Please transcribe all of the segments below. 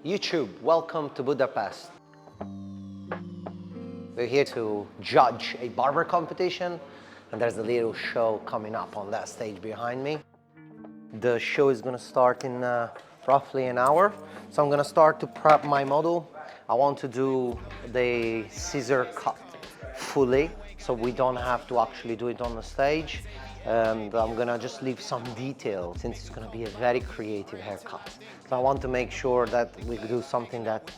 YouTube, welcome to Budapest. We're here to judge a barber competition, and there's a little show coming up on that stage behind me. The show is gonna start in roughly an hour. So I'm gonna start to prep my model. I want to do the scissor cut fully, so we don't have to actually do it on the stage. And I'm gonna just leave some detail since it's gonna be a very creative haircut. So I want to make sure that we do something that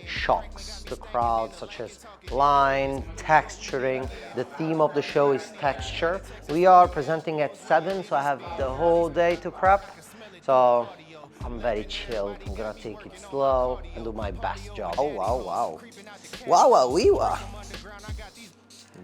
shocks the crowd, such as line, texturing. The theme of the show is texture. We are presenting at 7, so I have the whole day to prep. So I'm very chilled. I'm gonna take it slow and do my best job. Oh, wow, wow. Wow, wow, wee, wow.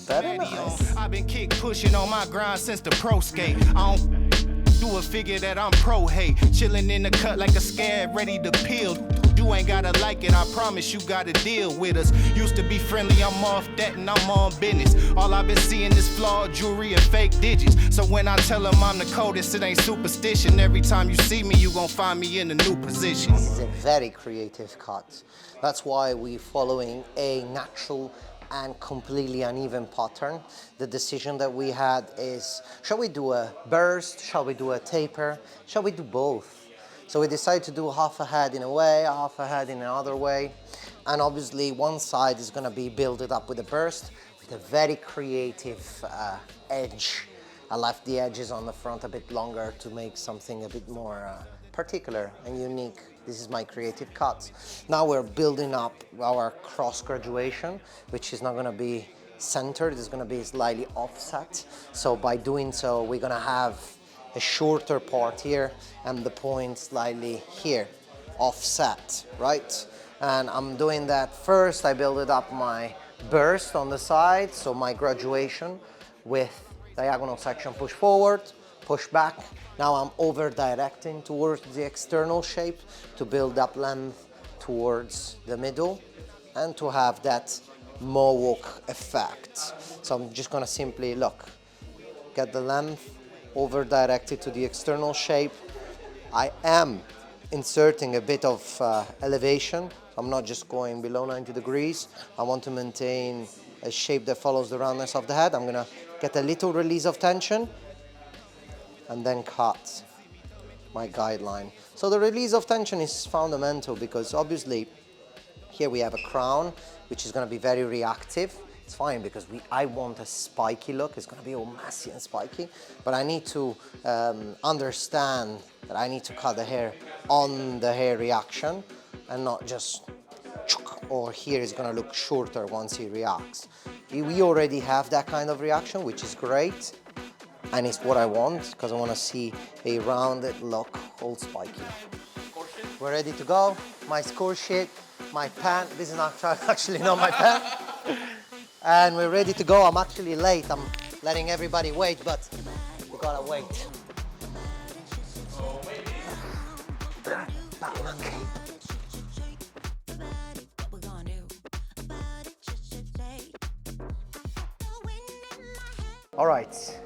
Very nice. I've been kick pushing on my grind since the pro skate. I don't do a figure that I'm pro hate. Chilling in the cut like a scab ready to peel. You ain't gotta like it, I promise you gotta deal with us. Used to be friendly, I'm off that and I'm on business. All I've been seeing is flawed jewelry and fake digits. So when I tell them I'm the coldest, it ain't superstition. Every time you see me, you gon' find me in a new position. This is a very creative cut. That's why we're following a natural and completely uneven pattern. The decision that we had is, shall we do a burst? Shall we do a taper? Shall we do both? So we decided to do half a head in a way, half a head in another way. And obviously one side is gonna be built up with a burst, with a very creative edge. I left the edges on the front a bit longer to make something a bit more particular and unique. This is my creative cut. Now we're building up our cross graduation, which is not gonna be centered, it's gonna be slightly offset. So by doing so, we're gonna have a shorter part here and the point slightly here, offset, right? And I'm doing that first. I build up my burst on the side, so my graduation with diagonal section push forward, push back. Now I'm over directing towards the external shape to build up length towards the middle and to have that mohawk effect. So I'm just gonna simply get the length over directed to the external shape. I am inserting a bit of elevation. I'm not just going below 90 degrees. I want to maintain a shape that follows the roundness of the head. I'm gonna get a little release of tension and then cut my guideline. So the release of tension is fundamental because obviously here we have a crown which is going to be very reactive. It's fine because I want a spiky look. It's going to be all messy and spiky, but I need to understand that I need to cut the hair on the hair reaction and not just or here is going to look shorter once he reacts. We already have that kind of reaction, which is great. And it's what I want, because I want to see a rounded look, all spiky. We're ready to go. My score sheet, my pen. This is not actually not my pen. And we're ready to go. I'm actually late. I'm letting everybody wait, but we gotta wait. All right.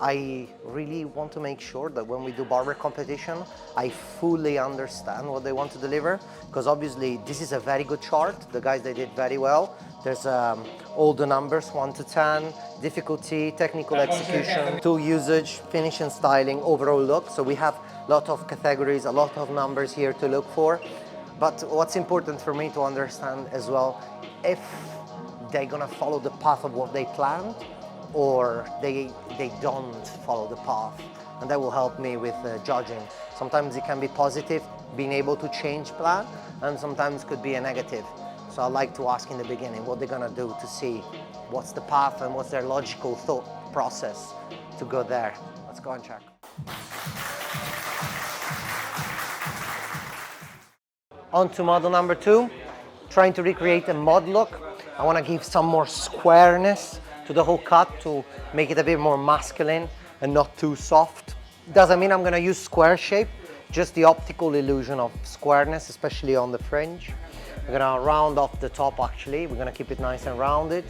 I really want to make sure that when we do barber competition, I fully understand what they want to deliver, because obviously this is a very good chart. The guys, they did very well. There's all the numbers, 1 to 10, difficulty, technical execution, tool usage, finish and styling, overall look. So we have a lot of categories, a lot of numbers here to look for. But what's important for me to understand as well, if they're gonna follow the path of what they planned, or they don't follow the path, and that will help me with judging. Sometimes it can be positive, being able to change plan, and sometimes could be a negative. So I like to ask in the beginning what they're gonna do to see what's the path and what's their logical thought process to go there. Let's go and check. On to model number 2, trying to recreate a mod look. I wanna give some more squareness to the whole cut to make it a bit more masculine and not too soft. Doesn't mean I'm gonna use square shape, just the optical illusion of squareness, especially on the fringe. We're gonna round off the top actually. We're gonna keep it nice and rounded.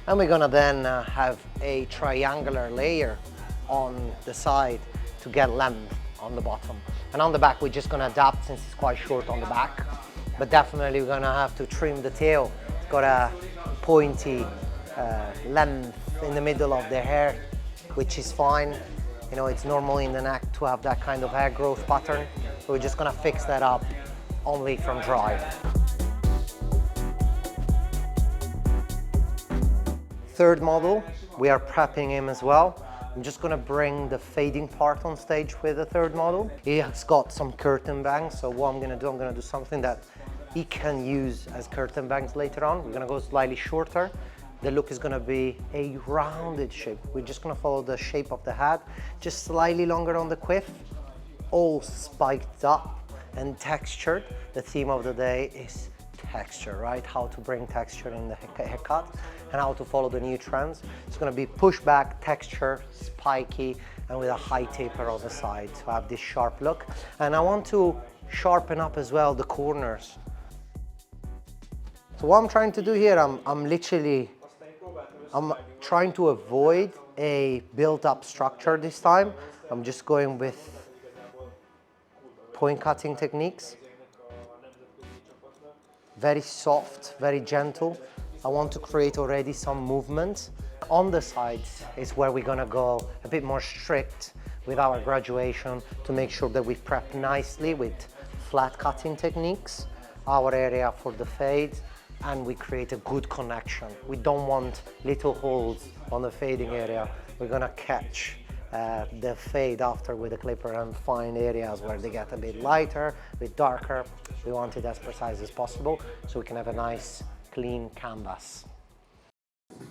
And we're gonna then have a triangular layer on the side to get length on the bottom. And on the back, we're just gonna adapt since it's quite short on the back. but definitely we're gonna have to trim the tail. It's got a pointy length in the middle of the hair, which is fine. You know, it's normal in the neck to have that kind of hair growth pattern. So we're just gonna fix that up only from dry. Third model, we are prepping him as well. I'm just gonna bring the fading part on stage with the third model. He has got some curtain bangs, so what I'm gonna do something that he can use as curtain bangs later on. We're gonna go slightly shorter. The look is gonna be a rounded shape. We're just gonna follow the shape of the head, just slightly longer on the quiff, all spiked up and textured. The theme of the day is texture, right? How to bring texture in the haircut and how to follow the new trends. It's gonna be pushback, texture, spiky, and with a high taper on the side to have this sharp look. And I want to sharpen up as well the corners. So what I'm trying to do here, I'm trying to avoid a built-up structure this time. I'm just going with point cutting techniques. Very soft, very gentle. I want to create already some movement. On the sides is where we're gonna go a bit more strict with our graduation to make sure that we prep nicely with flat cutting techniques, our area for the fade, and we create a good connection. We don't want little holes on the fading area. We're gonna catch the fade after with the clipper and find areas where they get a bit lighter, a bit darker. We want it as precise as possible so we can have a nice clean canvas.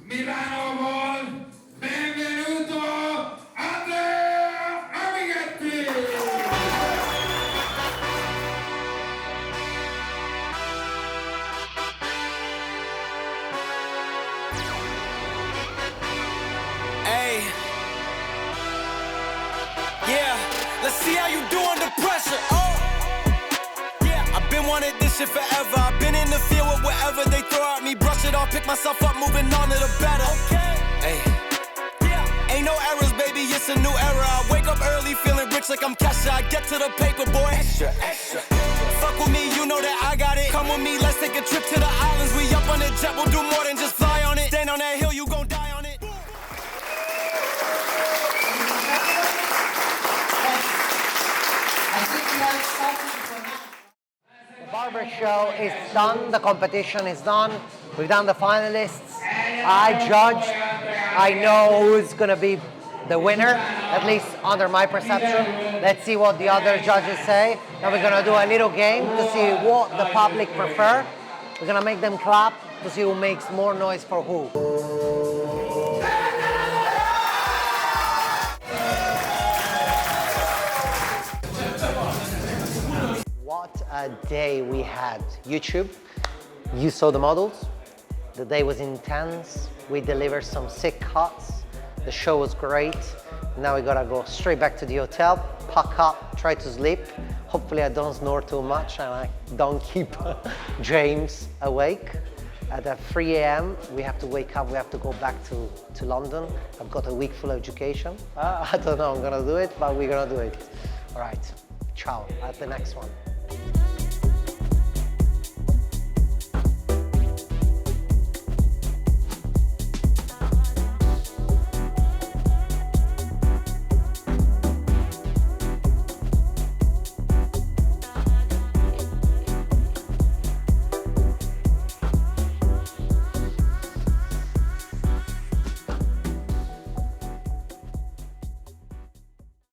Milano Mall, benvenuto Andrea Amighetti! Hey, yeah, let's see how you do under pressure. Oh, yeah, I've been wanting this shit forever. I've been in the field with whatever they throw at me. Brush it off, pick myself up, moving on to the better. Okay, hey, yeah, ain't no errors, baby, it's a new era. I wake up early, feeling rich like I'm Kesha. I get to the paper, boy. Extra, extra. Fuck with me, you know that I got it. Come with me, let's take a trip to the islands. We up on the jet, we'll do more than just fly on it. Stand on that hill, you gon' die on it. The Barber show is done, the competition is done. We've done the finalists. I judged. I know who's gonna be the winner, at least under my perception. Let's see what the other judges say. Now we're gonna do a little game to see what the public prefer. We're gonna make them clap to see who makes more noise for who. What a day we had. YouTube, you saw the models. The day was intense. We delivered some sick cuts. The show was great. Now we gotta go straight back to the hotel, pack up, try to sleep. Hopefully I don't snore too much and I don't keep James awake. At 3 a.m. we have to wake up, we have to go back to London. I've got a week full of education. I don't know I'm gonna do it, but we're gonna do it. All right, ciao, at the next one.